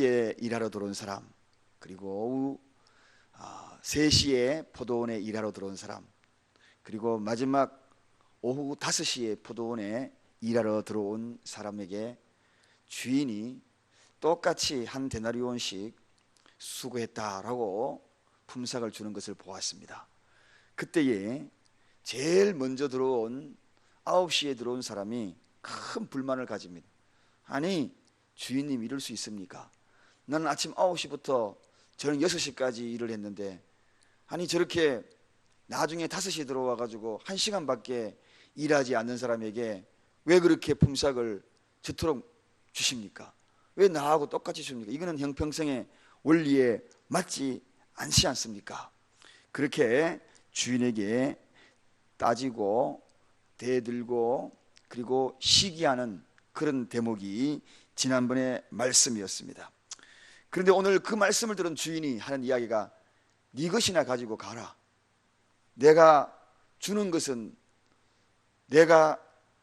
에 일하러 들어온 사람, 그리고 오후 3시에 포도원에 일하러 들어온 사람, 그리고 마지막 오후 5시에 포도원에 일하러 들어온 사람에게 주인이 똑같이 한 데나리온씩 수고했다라고 품삯을 주는 것을 보았습니다. 그때에 제일 먼저 들어온 9시에 들어온 사람이 큰 불만을 가집니다. 아니, 주인님 이럴 수 있습니까? 나는 아침 9시부터 저는 6시까지 일을 했는데, 아니 저렇게 나중에 5시에 들어와 가지고 1시간밖에 일하지 않는 사람에게 왜 그렇게 품삯을 저토록 주십니까? 왜 나하고 똑같이 줍니까? 이거는 형평성의 원리에 맞지 않지 않습니까? 그렇게 주인에게 따지고 대들고 그리고 시기하는 그런 대목이 지난번의 말씀이었습니다. 그런데 오늘 그 말씀을 들은 주인이 하는 이야기가, 네 것이나 가지고 가라. 내가 주는 것은 내가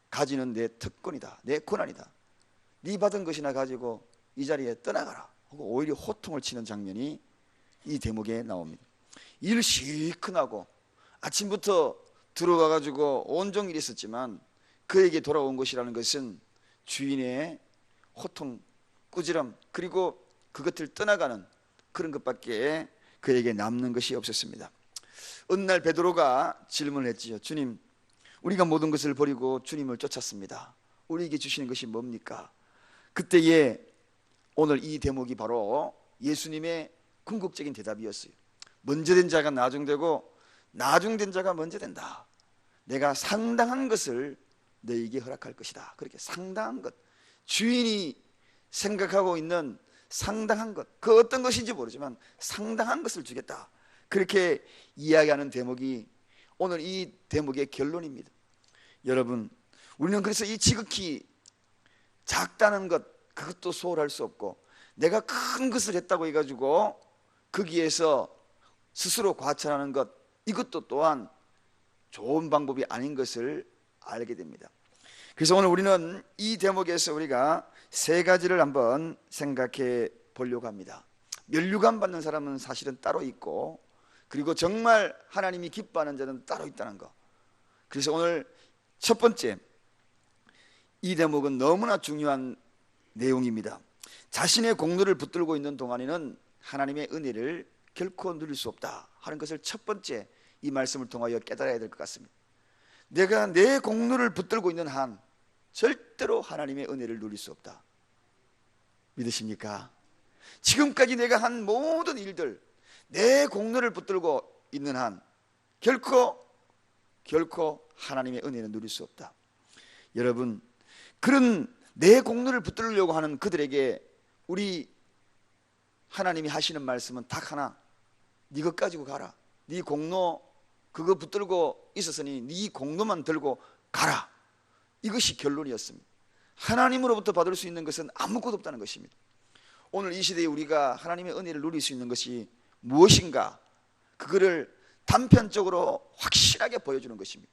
가지는 내 특권이다, 내 권한이다. 네 받은 것이나 가지고 이 자리에 떠나가라 하고 오히려 호통을 치는 장면이 이 대목에 나옵니다. 일 실컷 하고 아침부터 들어와 가지고 온종일 있었지만 그에게 돌아온 것이라는 것은 주인의 호통, 꾸지람, 그리고 그것을 떠나가는 그런 것밖에 그에게 남는 것이 없었습니다. 어느 날 베드로가 질문을 했지요. 주님, 우리가 모든 것을 버리고 주님을 쫓았습니다. 우리에게 주시는 것이 뭡니까? 그때에 오늘 이 대목이 바로 예수님의 궁극적인 대답이었어요. 먼저 된 자가 나중되고 나중된 자가 먼저 된다. 내가 상당한 것을 너에게 허락할 것이다. 그렇게 상당한 것, 주인이 생각하고 있는 상당한 것, 그 어떤 것인지 모르지만 상당한 것을 주겠다. 그렇게 이야기하는 대목이 오늘 이 대목의 결론입니다. 여러분, 우리는 그래서 이 지극히 작다는 것, 그것도 소홀할 수 없고, 내가 큰 것을 했다고 해가지고 거기에서 스스로 과찬하는 것, 이것도 또한 좋은 방법이 아닌 것을 알게 됩니다. 그래서 오늘 우리는 이 대목에서 우리가 3가지를 한번 생각해 보려고 합니다. 면류관 받는 사람은 사실은 따로 있고, 그리고 정말 하나님이 기뻐하는 자는 따로 있다는 것. 그래서 오늘 첫 번째, 이 대목은 너무나 중요한 내용입니다. 자신의 공로를 붙들고 있는 동안에는 하나님의 은혜를 결코 누릴 수 없다 하는 것을 첫 번째 이 말씀을 통하여 깨달아야 될 것 같습니다. 내가 내 공로를 붙들고 있는 한 절대로 하나님의 은혜를 누릴 수 없다. 믿으십니까? 지금까지 내가 한 모든 일들, 내 공로를 붙들고 있는 한 결코 하나님의 은혜는 누릴 수 없다. 여러분, 그런 내 공로를 붙들려고 하는 그들에게 우리 하나님이 하시는 말씀은 딱 하나, 네 것 가지고 가라. 네 공로 그거 붙들고 있었으니 네 공로만 들고 가라. 이것이 결론이었습니다. 하나님으로부터 받을 수 있는 것은 아무것도 없다는 것입니다. 오늘 이 시대에 우리가 하나님의 은혜를 누릴 수 있는 것이 무엇인가, 그거를 단편적으로 확실하게 보여주는 것입니다.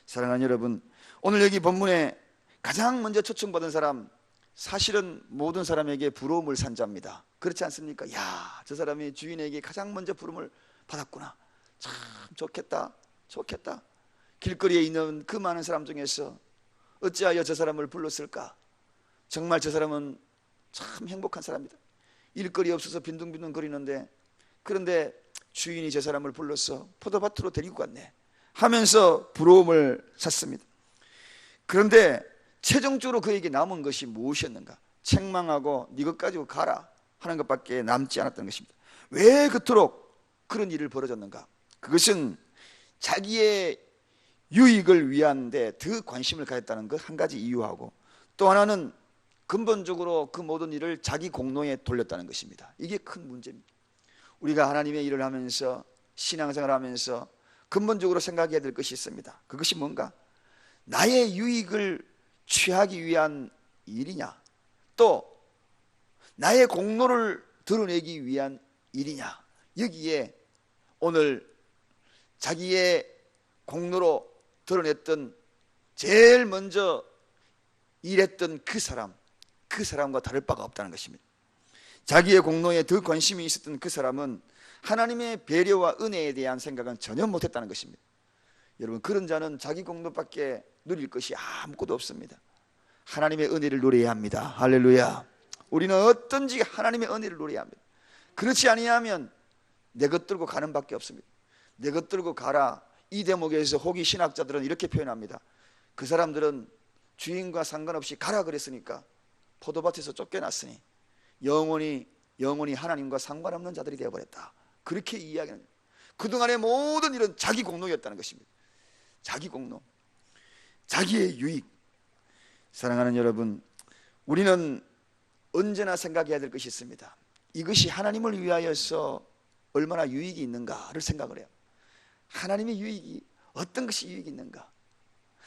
사랑하는 여러분, 오늘 여기 본문에 가장 먼저 초청받은 사람, 사실은 모든 사람에게 부러움을 산 자입니다. 그렇지 않습니까? 야, 저 사람이 주인에게 가장 먼저 부름을 받았구나. 참 좋겠다. 길거리에 있는 그 많은 사람 중에서 어찌하여 저 사람을 불렀을까? 정말 저 사람은 참 행복한 사람이다. 일거리 없어서 빈둥빈둥 거리는데, 그런데 주인이 저 사람을 불러서 포도밭으로 데리고 갔네 하면서 부러움을 샀습니다. 그런데 최종적으로 그에게 남은 것이 무엇이었는가? 책망하고 네 것 가지고 가라 하는 것밖에 남지 않았던 것입니다. 왜 그토록 그런 일을 벌어졌는가? 그것은 자기의 유익을 위한 데 더 관심을 가졌다는 것 한 가지 이유하고, 또 하나는 근본적으로 그 모든 일을 자기 공로에 돌렸다는 것입니다. 이게 큰 문제입니다. 우리가 하나님의 일을 하면서, 신앙생활을 하면서 근본적으로 생각해야 될 것이 있습니다. 그것이 뭔가? 나의 유익을 취하기 위한 일이냐, 또 나의 공로를 드러내기 위한 일이냐. 여기에 오늘 자기의 공로로 드러냈던, 제일 먼저 일했던 그 사람과 다를 바가 없다는 것입니다. 자기의 공로에 더 관심이 있었던 그 사람은 하나님의 배려와 은혜에 대한 생각은 전혀 못했다는 것입니다. 여러분, 그런 자는 자기 공로밖에 누릴 것이 아무것도 없습니다. 하나님의 은혜를 누려야 합니다. 할렐루야. 우리는 어떤지 하나님의 은혜를 누려야 합니다. 그렇지 아니하면 내 것 들고 가는 밖에 없습니다. 내 것 들고 가라. 이 대목에서 호기 신학자들은 이렇게 표현합니다. 그 사람들은 주인과 상관없이 가라 그랬으니까 포도밭에서 쫓겨났으니 영원히 하나님과 상관없는 자들이 되어버렸다. 그렇게 이야기하는, 그동안의 모든 일은 자기 공로였다는 것입니다. 자기 공로, 자기의 유익. 사랑하는 여러분, 우리는 언제나 생각해야 될 것이 있습니다. 이것이 하나님을 위하여서 얼마나 유익이 있는가를 생각을 해요. 하나님의 유익이, 어떤 것이 유익이 있는가,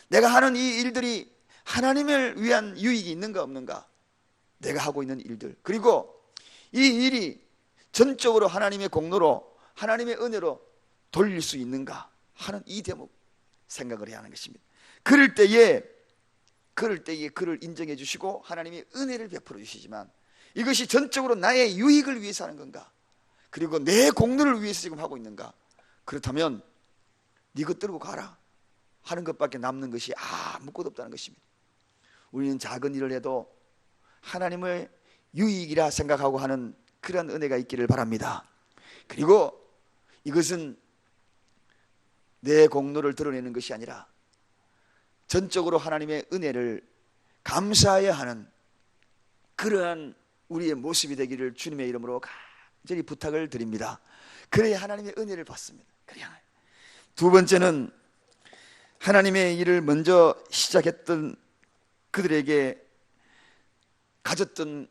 내가 하는 이 일들이 하나님을 위한 유익이 있는가 없는가, 내가 하고 있는 일들, 그리고 이 일이 전적으로 하나님의 공로로, 하나님의 은혜로 돌릴 수 있는가 하는 이 대목 생각을 해야 하는 것입니다. 그럴 때에 그를 인정해 주시고 하나님의 은혜를 베풀어 주시지만, 이것이 전적으로 나의 유익을 위해서 하는 건가, 그리고 내 공로를 위해서 지금 하고 있는가, 그렇다면 네 것 들고 가라 하는 것밖에 남는 것이 아무것도 없다는 것입니다. 우리는 작은 일을 해도 하나님의 유익이라 생각하고 하는 그런 은혜가 있기를 바랍니다. 그리고 이것은 내 공로를 드러내는 것이 아니라 전적으로 하나님의 은혜를 감사해야 하는 그러한 우리의 모습이 되기를 주님의 이름으로 간절히 부탁을 드립니다. 그래야 하나님의 은혜를 받습니다. 그래야. 두 번째는 하나님의 일을 먼저 시작했던 그들에게 가졌던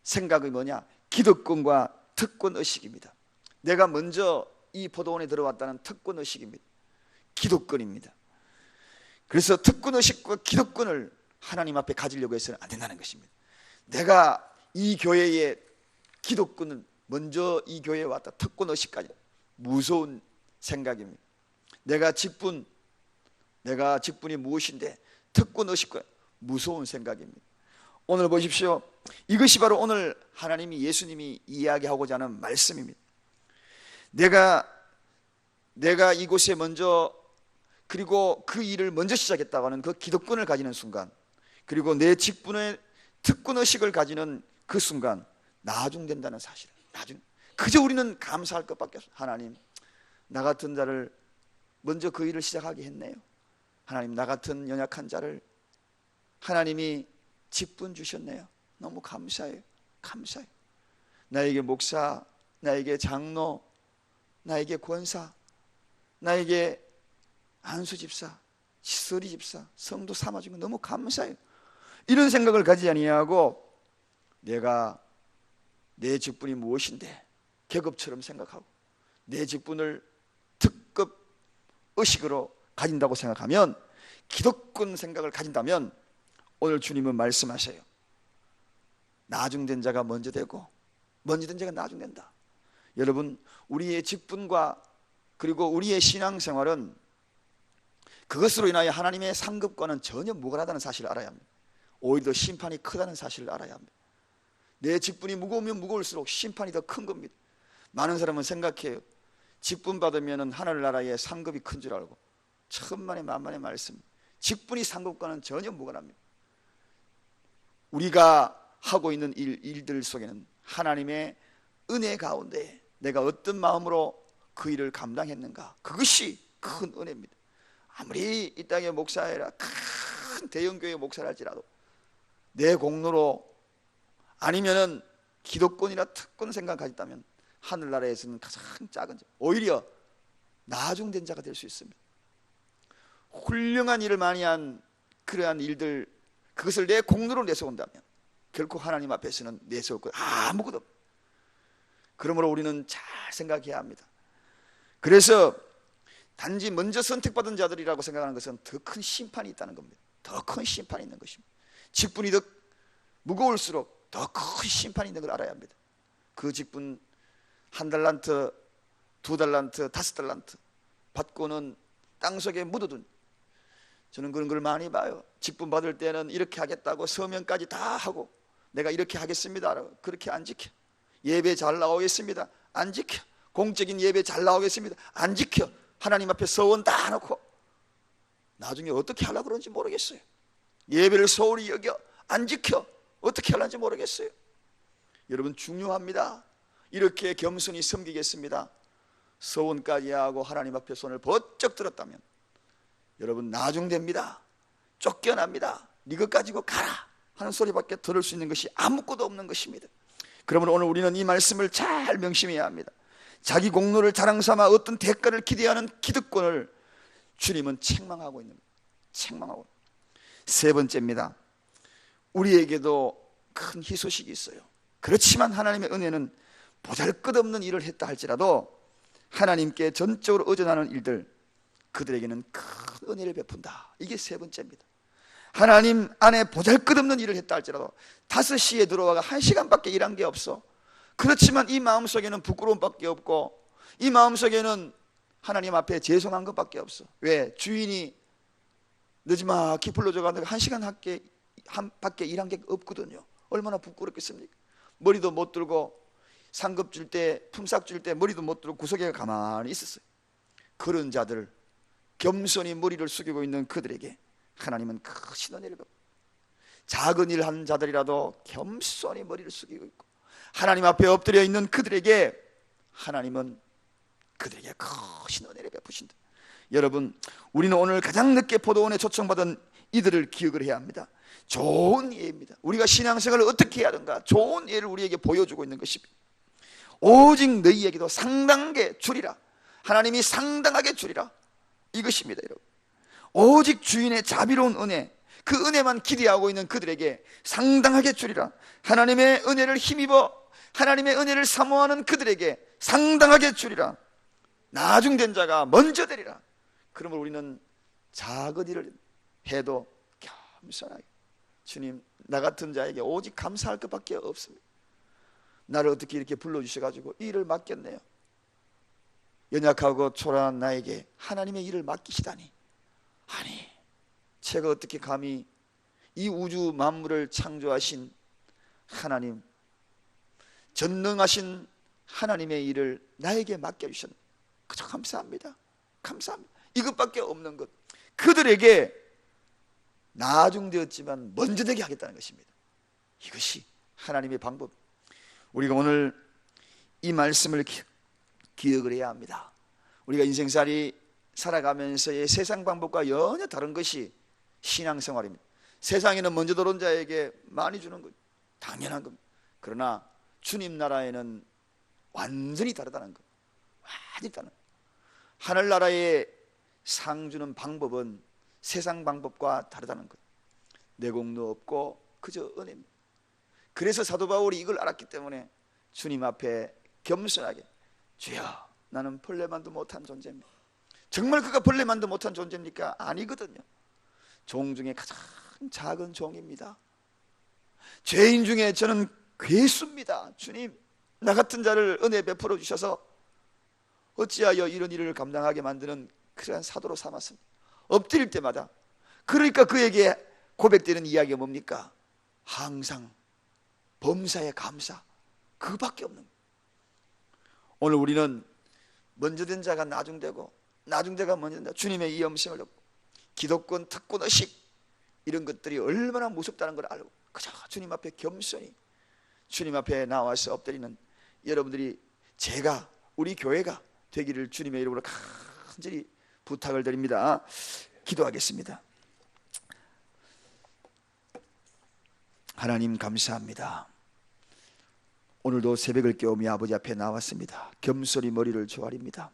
생각이 뭐냐? 기득권과 특권의식입니다. 내가 먼저 이 포도원에 들어왔다는 특권의식입니다. 기득권입니다. 그래서 특권의식과 기득권을 하나님 앞에 가지려고 해서는 안 된다는 것입니다. 내가 이 교회의 기득권은 먼저 이 교회에 왔다, 특권의식까지 무서운 생각입니다. 내가 직분이 무엇인데 특권의식과 무서운 생각입니다. 오늘 보십시오. 이것이 바로 오늘 예수님이 이야기하고자 하는 말씀입니다. 내가 이곳에 먼저, 그리고 그 일을 먼저 시작했다고 하는 그 기득권을 가지는 순간, 그리고 내 직분의 특권의식을 가지는 그 순간 나중된다는 사실. 그저 우리는 감사할 것밖에 없어요. 하나님, 나 같은 자를 먼저 그 일을 시작하게 했네요. 하나님, 나 같은 연약한 자를 하나님이 직분 주셨네요. 너무 감사해요. 감사해요. 나에게 목사, 나에게 장로, 나에게 권사, 나에게 안수집사, 시설이집사, 성도 삼아준 거 너무 감사해요. 이런 생각을 가지지 아니하고 내가 내 직분이 무엇인데 계급처럼 생각하고 내 직분을 특급 의식으로 가진다고 생각하면, 기득권 생각을 가진다면 오늘 주님은 말씀하세요. 나중된 자가 먼저 되고 먼저 된 자가 나중된다. 여러분, 우리의 직분과 그리고 우리의 신앙생활은 그것으로 인하여 하나님의 상급과는 전혀 무관하다는 사실을 알아야 합니다. 오히려 심판이 크다는 사실을 알아야 합니다. 내 직분이 무거우면 무거울수록 심판이 더 큰 겁니다. 많은 사람은 생각해요. 직분 받으면 하늘나라의 상급이 큰 줄 알고. 천만의 만만의 말씀. 직분이 상급과는 전혀 무관합니다. 우리가 하고 있는 일들 속에는 하나님의 은혜 가운데 내가 어떤 마음으로 그 일을 감당했는가, 그것이 큰 은혜입니다. 아무리 이 땅의 목사라 큰 대형교회 목사랄지라도 내 공로로 아니면은 기득권이나 특권 생각 가졌다면 하늘나라에서는 가장 작은 자, 오히려 나중된 자가 될 수 있습니다. 훌륭한 일을 많이 한 그러한 일들, 그것을 내 공로로 내세운다면 결코 하나님 앞에서는 내세울 것 아무것도 없습니다. 그러므로 우리는 잘 생각해야 합니다. 그래서 단지 먼저 선택받은 자들이라고 생각하는 것은 더 큰 심판이 있다는 겁니다. 더 큰 심판이 있는 것입니다. 직분이 더 무거울수록 더 큰 심판이 있는 걸 알아야 합니다. 그 직분 1달란트, 2달란트, 5달란트 받고는 땅속에 묻어둔, 저는 그런 걸 많이 봐요. 직분 받을 때는 이렇게 하겠다고 서명까지 다 하고 내가 이렇게 하겠습니다 라고 그렇게 안 지켜. 예배 잘 나오겠습니다. 안 지켜. 공적인 예배 잘 나오겠습니다. 안 지켜. 하나님 앞에 서원 다 놓고 나중에 어떻게 하려고 그런지 모르겠어요. 예배를 소홀히 여겨 안 지켜. 어떻게 하려는지 모르겠어요. 여러분, 중요합니다. 이렇게 겸손히 섬기겠습니다. 서원까지 하고 하나님 앞에 손을 번쩍 들었다면 여러분, 나중됩니다. 쫓겨납니다. 네 것 가지고 가라 하는 소리밖에 들을 수 있는 것이 아무것도 없는 것입니다. 그러므로 오늘 우리는 이 말씀을 잘 명심해야 합니다. 자기 공로를 자랑삼아 어떤 대가를 기대하는 기득권을 주님은 책망하고 있는 거예요. 책망하고. 세 번째입니다. 우리에게도 큰 희소식이 있어요. 그렇지만 하나님의 은혜는 보잘것없는 일을 했다 할지라도 하나님께 전적으로 의존하는 일들, 그들에게는 큰 은혜를 베푼다. 이게 세 번째입니다. 하나님 안에 보잘것없는 일을 했다 할지라도 5시에 들어와가 1시간밖에 일한 게 없어. 그렇지만 이 마음속에는 부끄러움밖에 없고 이 마음속에는 하나님 앞에 죄송한 것밖에 없어. 왜? 주인이 늦지막히 불러줘가 1시간 밖에 일한 게 없거든요. 얼마나 부끄럽겠습니까? 머리도 못 들고 상급 줄 때, 품삯 줄 때 머리도 못 들고 구석에 가만히 있었어요. 그런 자들, 겸손히 머리를 숙이고 있는 그들에게 하나님은 크신 은혜를 베풀어요. 작은 일 하는 자들이라도 겸손히 머리를 숙이고 있고 하나님 앞에 엎드려 있는 그들에게 하나님은 그들에게 크신 은혜를 베푸신다. 여러분, 우리는 오늘 가장 늦게 포도원에 초청받은 이들을 기억을 해야 합니다. 좋은 예입니다. 우리가 신앙생활을 어떻게 해야 하는가, 좋은 예를 우리에게 보여주고 있는 것입니다. 오직 너희에게도 상당하게 주리라. 하나님이 상당하게 주리라. 이것입니다. 여러분, 오직 주인의 자비로운 은혜, 그 은혜만 기대하고 있는 그들에게 상당하게 주리라. 하나님의 은혜를 힘입어 하나님의 은혜를 사모하는 그들에게 상당하게 주리라. 나중된 자가 먼저 되리라. 그러므로 우리는 작은 일을 해도 겸손하게, 주님, 나 같은 자에게 오직 감사할 것밖에 없습니다. 나를 어떻게 이렇게 불러주셔가지고 이 일을 맡겼네요. 연약하고 초라한 나에게 하나님의 일을 맡기시다니. 아니, 제가 어떻게 감히 이 우주 만물을 창조하신 하나님, 전능하신 하나님의 일을 나에게 맡겨주셨네. 그저 감사합니다. 감사합니다. 이것밖에 없는 것. 그들에게 나중되었지만 먼저 되게 하겠다는 것입니다. 이것이 하나님의 방법. 우리가 오늘 이 말씀을 기억을 해야 합니다. 우리가 인생살이 살아가면서의 세상 방법과 전혀 다른 것이 신앙생활입니다. 세상에는 먼저 들어온 자에게 많이 주는 것, 당연한 겁니다. 그러나 주님 나라에는 완전히 다르다는 것, 완전히 다른 것. 하늘나라의 상 주는 방법은 세상 방법과 다르다는 것. 내 공로 없고 그저 은혜입니다. 그래서 사도 바울이 이걸 알았기 때문에 주님 앞에 겸손하게, 주여, 나는 벌레만도 못한 존재입니다. 정말 그가 벌레만도 못한 존재입니까? 아니거든요. 종 중에 가장 작은 종입니다. 죄인 중에 저는 괴수입니다. 주님, 나 같은 자를 은혜 베풀어 주셔서 어찌하여 이런 일을 감당하게 만드는 그러한 사도로 삼았습니다. 엎드릴 때마다. 그러니까 그에게 고백되는 이야기가 뭡니까? 항상 범사에 감사, 그밖에 없는 거예요. 오늘 우리는 먼저 된 자가 나중되고 나중자가 먼저 된다. 주님의 이 음성을 듣고 기득권, 특권, 의식, 이런 것들이 얼마나 무섭다는 걸 알고 그저 주님 앞에 겸손히 주님 앞에 나와서 엎드리는 여러분들이, 제가, 우리 교회가 되기를 주님의 이름으로 간절히 부탁을 드립니다. 기도하겠습니다. 하나님, 감사합니다. 오늘도 새벽을 깨우며 아버지 앞에 나왔습니다. 겸손히 머리를 조아립니다.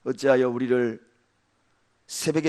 어찌하여 우리를 새벽에